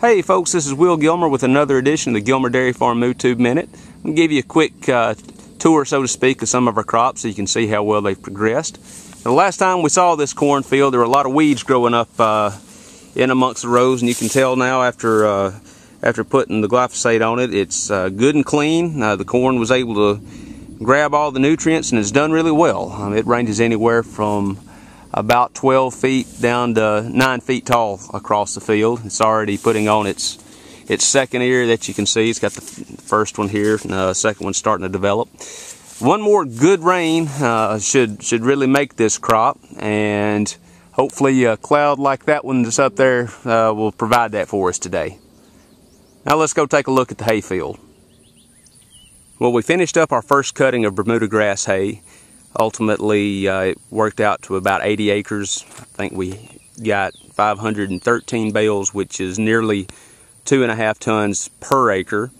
Hey folks, this is Will Gilmer with another edition of the Gilmer Dairy Farm MooTube Minute. I'm going to give you a quick tour, so to speak, of some of our crops so you can see how well they've progressed. The last time we saw this cornfield, there were a lot of weeds growing up in amongst the rows, and you can tell now after putting the glyphosate on it, it's good and clean. The corn was able to grab all the nutrients and it's done really well. It ranges anywhere from about 12 feet down to 9 feet tall across the field. It's already putting on its second ear that you can see. It's got the first one here, and the second one's starting to develop. One more good rain should really make this crop, and hopefully a cloud like that one that's up there will provide that for us today. Now let's go take a look at the hay field. Well, we finished up our first cutting of Bermuda grass hay. Ultimately, it worked out to about 80 acres. I think we got 513 bales, which is nearly 2.5 tons per acre.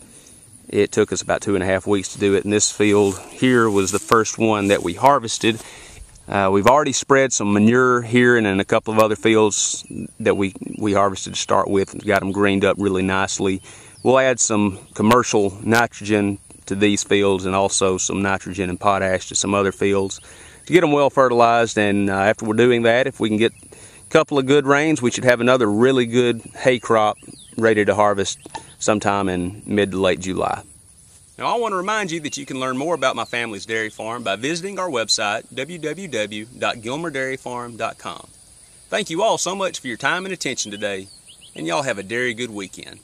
It took us about 2.5 weeks to do it, and this field here was the first one that we harvested. We've already spread some manure here and in a couple of other fields that we harvested to start with and got them greened up really nicely. We'll add some commercial nitrogen to these fields and also some nitrogen and potash to some other fields to get them well fertilized, and after we're doing that, if we can get a couple of good rains, we should have another really good hay crop ready to harvest sometime in mid to late July. Now I want to remind you that you can learn more about my family's dairy farm by visiting our website www.gilmerdairyfarm.com. Thank you all so much for your time and attention today, and y'all have a dairy good weekend.